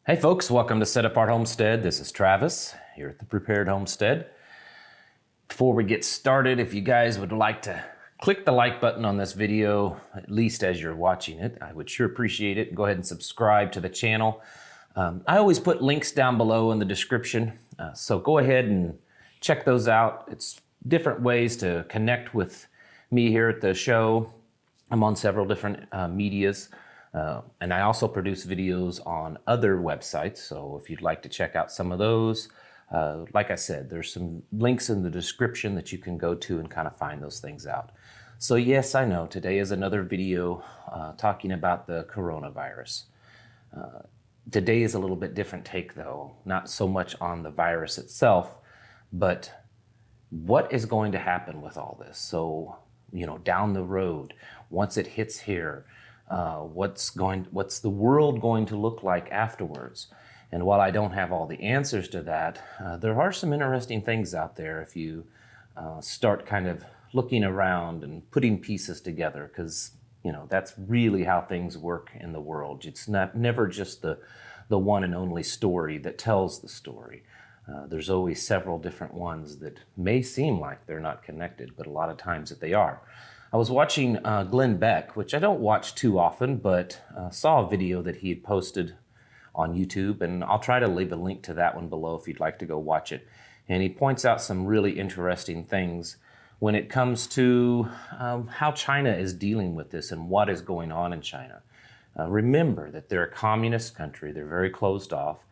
Hey folks, welcome to Set Apart Homestead. This is Travis here at the Prepared Homestead. Before we get started, if you guys would like to click the like button on this video, at least as you're watching it, I would sure appreciate it. Go ahead and subscribe to the channel. I always put links down below in the description, so go ahead and check those out. It's different ways to connect with me here at the show. I'm on several different medias. And I also produce videos on other websites, so if you'd like to check out some of those, like I said, there's some links in the description that you can go to and kind of find those things out. So yes, I know, today is another video talking about the coronavirus. Today is a little bit different take though, not so much on the virus itself, but what is going to happen with all this? So, down the road, once it hits here, what's the world going to look like afterwards? And while I don't have all the answers to that, there are some interesting things out there if you start kind of looking around and putting pieces together, because that's really how things work in the world. It's never just the one and only story that tells the story. There's always several different ones that may seem like they're not connected, but a lot of times that they are. I was watching Glenn Beck, which I don't watch too often, but saw a video that he had posted on YouTube, and I'll try to leave a link to that one below if you'd like to go watch it. And he points out some really interesting things when it comes to how China is dealing with this and what is going on in China. Remember that they're a communist country. They're very closed off.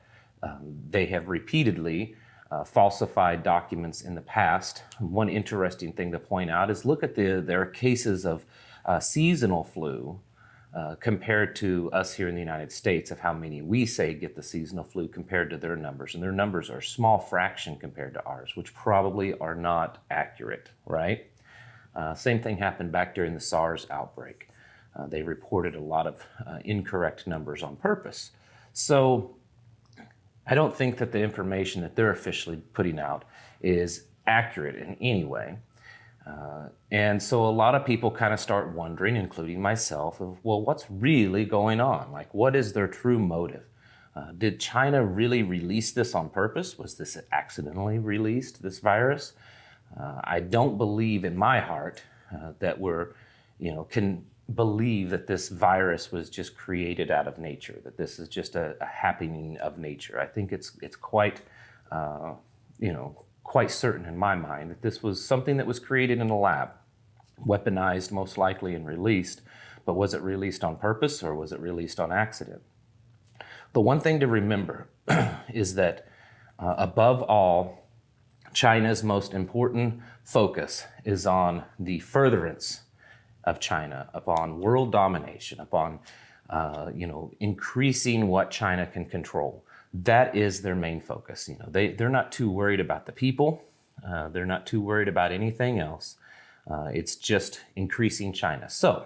They have repeatedly falsified documents in the past. One interesting thing to point out is look at their cases of seasonal flu compared to us here in the United States, of how many we say get the seasonal flu compared to their numbers. And their numbers are a small fraction compared to ours, which probably are not accurate, right? Same thing happened back during the SARS outbreak. They reported a lot of incorrect numbers on purpose. So I don't think that the information that they're officially putting out is accurate in any way. And so a lot of people kind of start wondering, including myself, of, well, what's really going on? Like, what is their true motive? Did China really release this on purpose? Was this accidentally released, this virus? I don't believe in my heart that can believe that this virus was just created out of nature, that this is just a happening of nature. I think it's quite, quite certain in my mind that this was something that was created in a lab, weaponized most likely and released. But was it released on purpose or was it released on accident? The one thing to remember is that above all, China's most important focus is on the furtherance of China, upon world domination, upon increasing what China can control. That is their main focus. They're not too worried about the people. They're not too worried about anything else. It's just increasing China. So,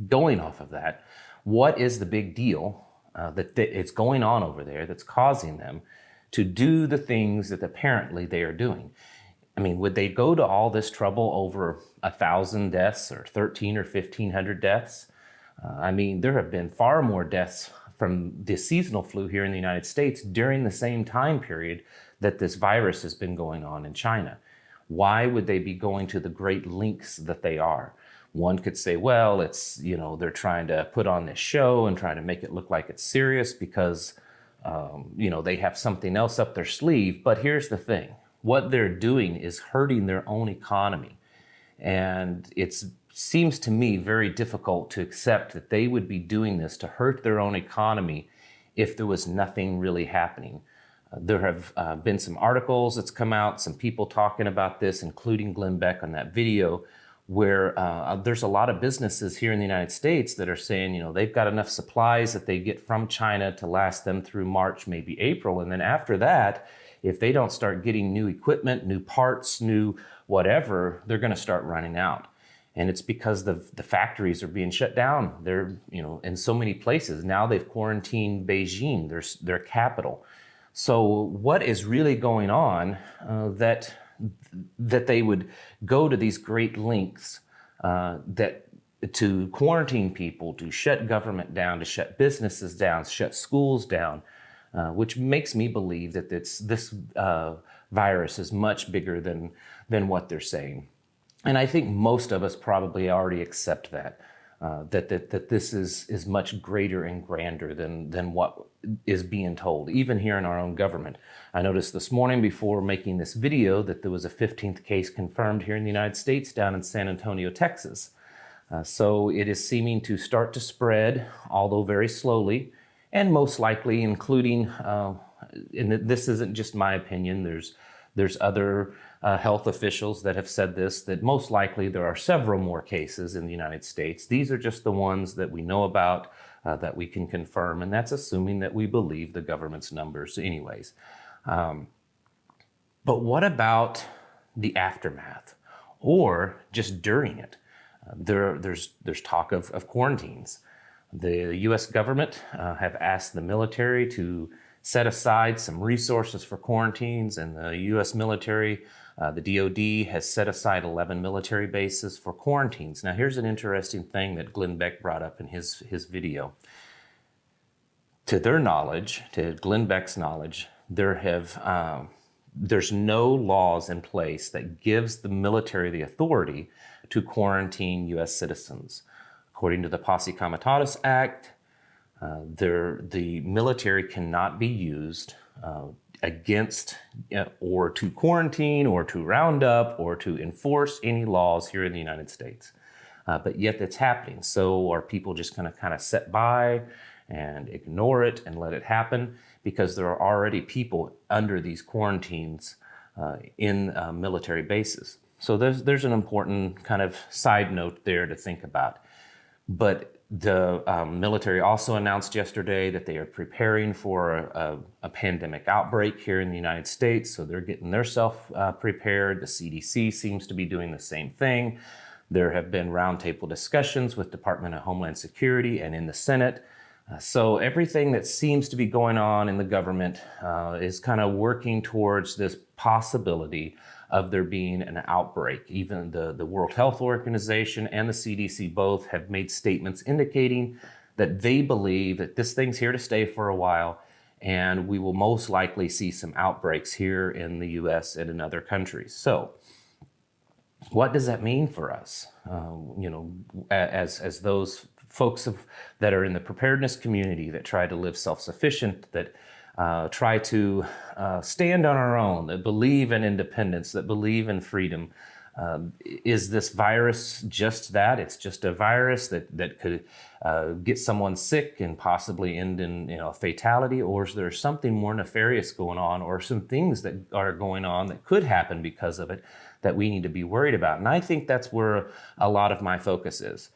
going off of that, what is the big deal that it's going on over there that's causing them to do the things that apparently they are doing? I mean, would they go to all this trouble over 1,000 deaths or 1,300 or 1,500 deaths? There have been far more deaths from the seasonal flu here in the United States during the same time period that this virus has been going on in China. Why would they be going to the great lengths that they are? One could say, well, it's, they're trying to put on this show and trying to make it look like it's serious because, they have something else up their sleeve. But here's the thing. What they're doing is hurting their own economy. And it seems to me very difficult to accept that they would be doing this to hurt their own economy if there was nothing really happening. There have been some articles that's come out, some people talking about this, including Glenn Beck on that video, where there's a lot of businesses here in the United States that are saying, they've got enough supplies that they get from China to last them through March, maybe April. And then after that, if they don't start getting new equipment, new parts, new whatever, they're going to start running out. And it's because the factories are being shut down. They're, in so many places. Now they've quarantined Beijing, their capital. So what is really going on that they would go to these great lengths to quarantine people, to shut government down, to shut businesses down, shut schools down, which makes me believe that this virus is much bigger than what they're saying. And I think most of us probably already accept that. That this is much greater and grander than what is being told, even here in our own government. I noticed this morning before making this video that there was a 15th case confirmed here in the United States down in San Antonio, Texas. So it is seeming to start to spread, although very slowly, and most likely including, and this isn't just my opinion, there's other health officials that have said this, that most likely there are several more cases in the United States. These are just the ones that we know about, that we can confirm, and that's assuming that we believe the government's numbers anyways. But what about the aftermath or just during it? There's talk of quarantines. The U.S. government have asked the military to set aside some resources for quarantines, and the U.S. military, the DoD, has set aside 11 military bases for quarantines. Now, here's an interesting thing that Glenn Beck brought up in his video. To their knowledge, to Glenn Beck's knowledge, there's no laws in place that gives the military the authority to quarantine U.S. citizens. According to the Posse Comitatus Act, the military cannot be used against or to quarantine or to round up or to enforce any laws here in the United States. But yet it's happening. So are people just going to kind of sit by and ignore it and let it happen? Because there are already people under these quarantines in military bases. So there's an important kind of side note there to think about. But the military also announced yesterday that they are preparing for a pandemic outbreak here in the United States. So they're getting themselves prepared. The CDC seems to be doing the same thing. There have been roundtable discussions with Department of Homeland Security and in the Senate. So everything that seems to be going on in the government is kind of working towards this possibility of there being an outbreak. Even the World Health Organization and the CDC both have made statements indicating that they believe that this thing's here to stay for a while, and we will most likely see some outbreaks here in the US and in other countries. So what does that mean for us? As those folks that are in the preparedness community, that try to live self-sufficient, that try to stand on our own, that believe in independence, that believe in freedom. Is this virus just that? It's just a virus that could get someone sick and possibly end in a fatality? Or is there something more nefarious going on, or some things that are going on that could happen because of it that we need to be worried about? And I think that's where a lot of my focus is.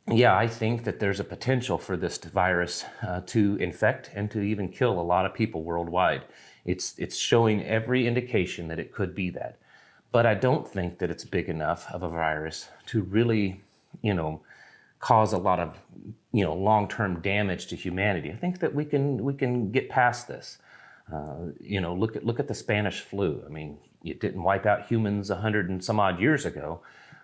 Yeah, I think that there's a potential for this virus to infect and to even kill a lot of people worldwide. It's showing every indication that it could be that. But I don't think that it's big enough of a virus to really, cause a lot of, long-term damage to humanity. I think that we can get past this. Look at the Spanish flu. I mean, it didn't wipe out humans 100 and some odd years ago,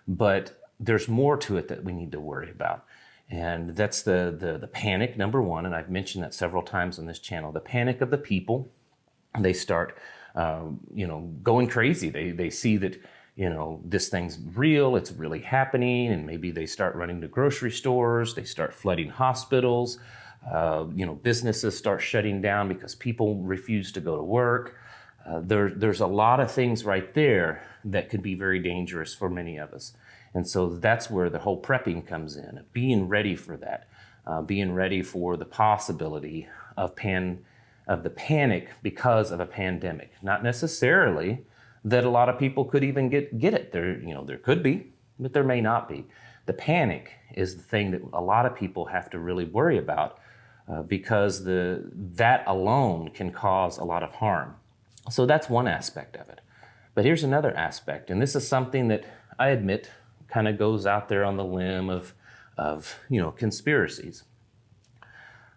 but there's more to it that we need to worry about. And that's the panic, number one, and I've mentioned that several times on this channel. The panic of the people. They start, going crazy. They see that, this thing's real, it's really happening, and maybe they start running to grocery stores, they start flooding hospitals, businesses start shutting down because people refuse to go to work. There's a lot of things right there that could be very dangerous for many of us. And so that's where the whole prepping comes in, being ready for that, being ready for the possibility of the panic because of a pandemic. Not necessarily that a lot of people could even get it. There could be, but there may not be. The panic is the thing that a lot of people have to really worry about because that alone can cause a lot of harm. So that's one aspect of it. But here's another aspect, and this is something that I admit kind of goes out there on the limb of conspiracies.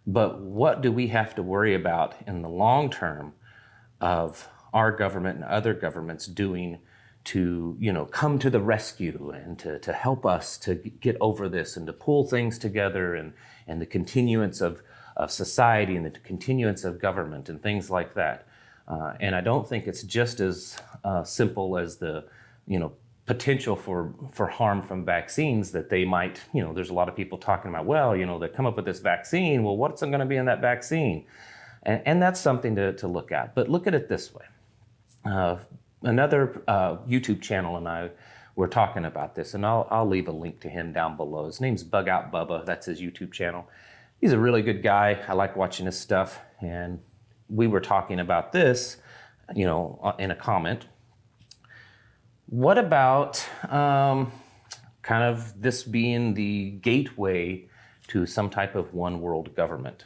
But what do we have to worry about in the long term of our government and other governments doing to, come to the rescue and to help us to get over this and to pull things together and the continuance of of society and the continuance of government and things like that. And I don't think it's just as simple as the, potential for harm from vaccines that they might, there's a lot of people talking about, well, they come up with this vaccine. Well, what's going to be in that vaccine? And that's something to look at. But look at it this way. Another YouTube channel and I were talking about this, and I'll leave a link to him down below. His name's Bug Out Bubba. That's his YouTube channel. He's a really good guy. I like watching his stuff. And we were talking about this, in a comment. What about kind of this being the gateway to some type of one world government?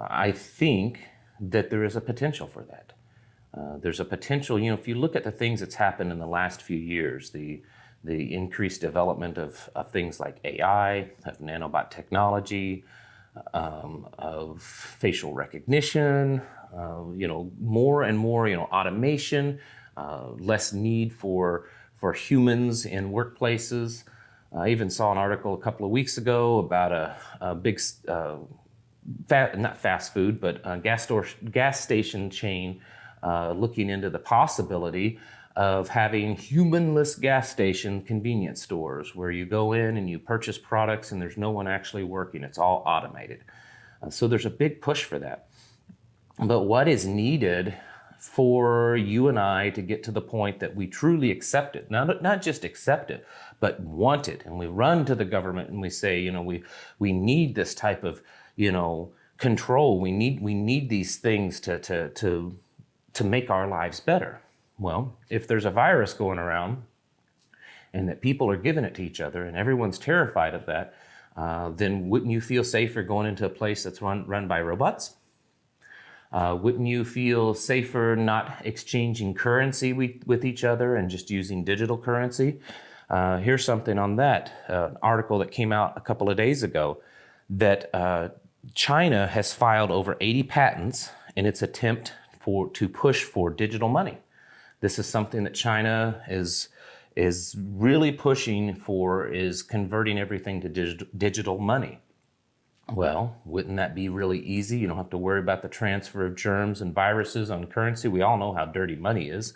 I think that there is a potential for that. There's a potential, if you look at the things that's happened in the last few years, the increased development of things like AI, of nanobot technology, of facial recognition, more and more, automation, less need for humans in workplaces. I even saw an article a couple of weeks ago about a big, not fast food, but a gas station chain looking into the possibility of having humanless gas station convenience stores where you go in and you purchase products and there's no one actually working. It's all automated. So there's a big push for that. But what is needed for you and I to get to the point that we truly accept it, not just accept it, but want it, and we run to the government and we say, we need this type of, control. We need these things to make our lives better. Well, if there's a virus going around and that people are giving it to each other and everyone's terrified of that, then wouldn't you feel safer going into a place that's run by robots? Wouldn't you feel safer not exchanging currency with each other and just using digital currency? Here's something on that, an article that came out a couple of days ago, that China has filed over 80 patents in its attempt to push for digital money. This is something that China is really pushing for, is converting everything to digital money. Well, wouldn't that be really easy? You don't have to worry about the transfer of germs and viruses on currency. We all know how dirty money is.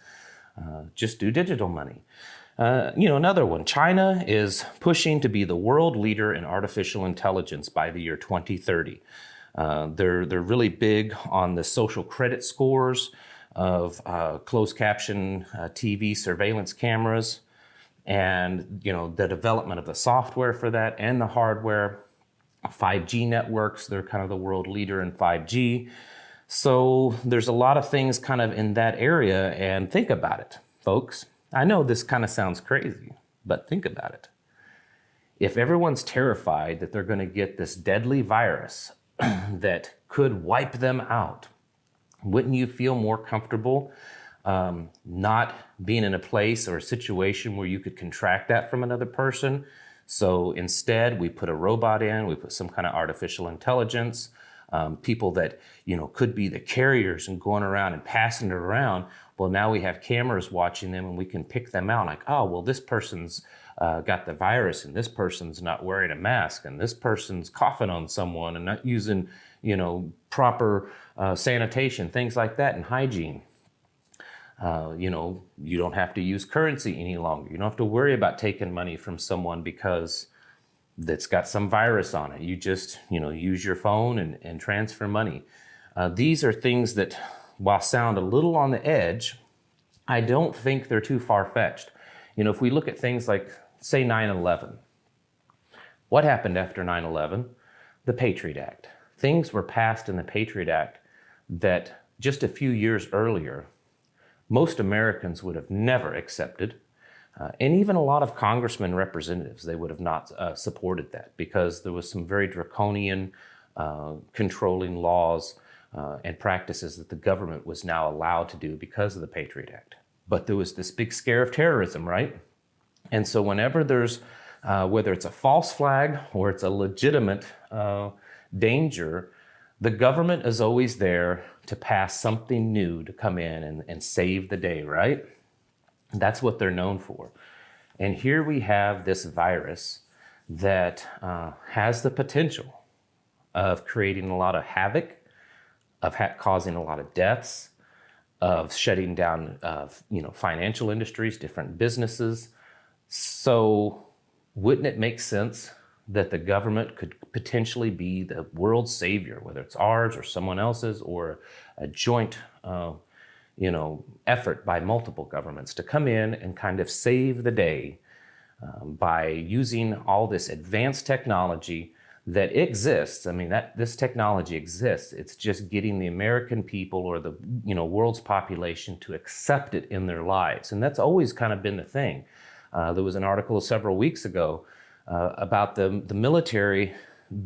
Just do digital money. Another one, China is pushing to be the world leader in artificial intelligence by the year 2030. They're really big on the social credit scores of closed caption TV surveillance cameras, and the development of the software for that and the hardware. 5G networks, they're kind of the world leader in 5G. So there's a lot of things kind of in that area, and think about it, folks. I know this kind of sounds crazy, but think about it. If everyone's terrified that they're going to get this deadly virus that could wipe them out, wouldn't you feel more comfortable not being in a place or a situation where you could contract that from another person? So instead, we put a robot in, we put some kind of artificial intelligence, people that, could be the carriers and going around and passing it around. Well, now we have cameras watching them and we can pick them out like, oh, well, this person's got the virus and this person's not wearing a mask and this person's coughing on someone and not using, proper sanitation, things like that, and hygiene. You don't have to use currency any longer. You don't have to worry about taking money from someone because that's got some virus on it. You just, use your phone and transfer money. These are things that, while sound a little on the edge, I don't think they're too far-fetched. If we look at things like, say, 9/11, what happened after 9/11? The Patriot Act. Things were passed in the Patriot Act that just a few years earlier, most Americans would have never accepted. And even a lot of congressmen, representatives, they would have not supported that because there was some very draconian controlling laws and practices that the government was now allowed to do because of the Patriot Act. But there was this big scare of terrorism, right? And so whenever there's, whether it's a false flag or it's a legitimate danger, the government is always there to pass something new to come in and save the day, right? That's what they're known for. And here we have this virus that has the potential of creating a lot of havoc, of causing a lot of deaths, of shutting down financial industries, different businesses. So wouldn't it make sense that the government could potentially be the world's savior, whether it's ours or someone else's, or a joint effort by multiple governments to come in and kind of save the day by using all this advanced technology that exists. I mean, this technology exists. It's just getting the American people or the world's population to accept it in their lives. And that's always kind of been the thing. There was an article several weeks ago about the military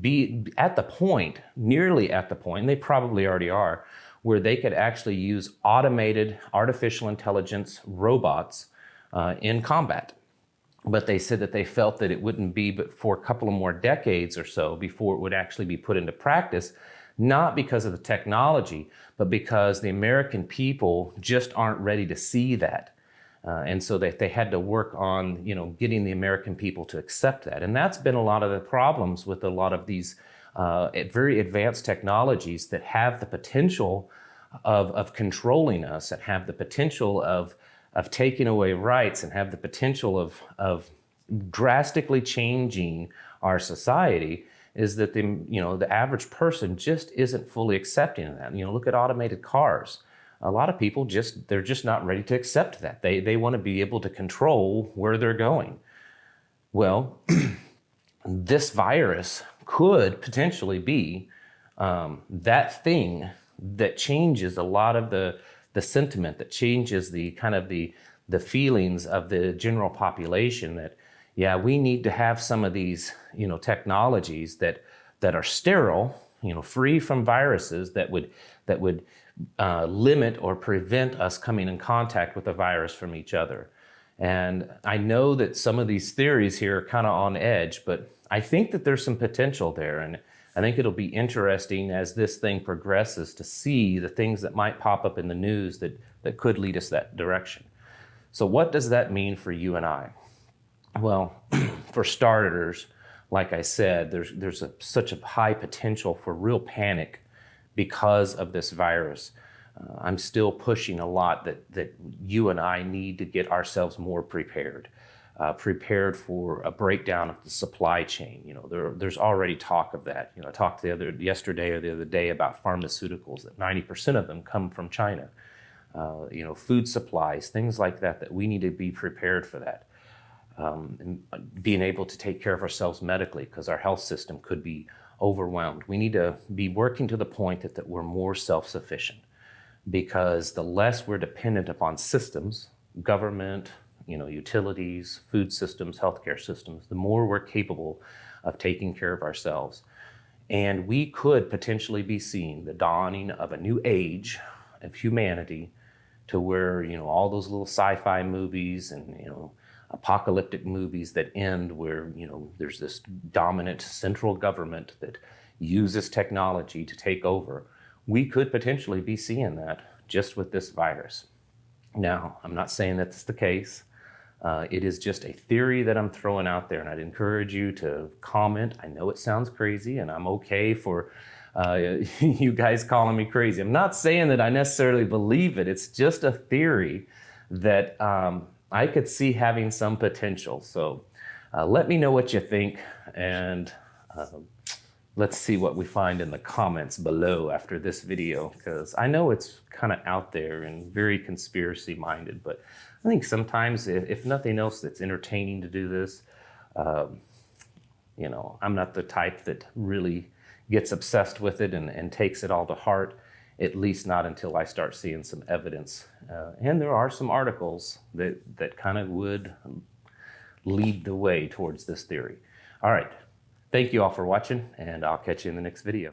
be at the point, nearly at the point, and they probably already are, where they could actually use automated artificial intelligence robots in combat. But they said that they felt that it wouldn't be but for a couple of more decades or so before it would actually be put into practice, not because of the technology, but because the American people just aren't ready to see that. And so they had to work on, getting the American people to accept that. And that's been a lot of the problems with a lot of these very advanced technologies that have the potential of controlling us, that have the potential of taking away rights, and have the potential of drastically changing our society, is that the average person just isn't fully accepting of that. Look at automated cars. A lot of people they're just not ready to accept that. They want to be able to control where they're going. Well, this virus could potentially be that thing that changes a lot of the sentiment, that changes the kind of the feelings of the general population, that, yeah, we need to have some of these, technologies that are sterile, free from viruses, that would limit or prevent us coming in contact with the virus from each other. And I know that some of these theories here are kind of on edge, but I think that there's some potential there. And I think it'll be interesting as this thing progresses to see the things that might pop up in the news that could lead us that direction. So what does that mean for you and I? Well, for starters, like I said, there's such a high potential for real panic because of this virus. I'm still pushing a lot that you and I need to get ourselves more prepared. Prepared for a breakdown of the supply chain. There's already talk of that. I talked yesterday or the other day about pharmaceuticals, that 90% of them come from China. Food supplies, things like that we need to be prepared for that. And being able to take care of ourselves medically, because our health system could be overwhelmed. We need to be working to the point that we're more self-sufficient, because the less we're dependent upon systems, government, utilities, food systems, healthcare systems, the more we're capable of taking care of ourselves. And we could potentially be seeing the dawning of a new age of humanity, to where, all those little sci-fi movies and, apocalyptic movies that end where, there's this dominant central government that uses technology to take over. We could potentially be seeing that just with this virus. Now, I'm not saying that's the case. It is just a theory that I'm throwing out there, and I'd encourage you to comment. I know it sounds crazy, and I'm okay for you guys calling me crazy. I'm not saying that I necessarily believe it. It's just a theory that I could see having some potential. So let me know what you think, and let's see what we find in the comments below after this video, because I know it's kind of out there and very conspiracy minded, but I think sometimes, if nothing else, it's entertaining to do this. I'm not the type that really gets obsessed with it and takes it all to heart, at least not until I start seeing some evidence. And there are some articles that kind of would lead the way towards this theory. All right. Thank you all for watching, and I'll catch you in the next video.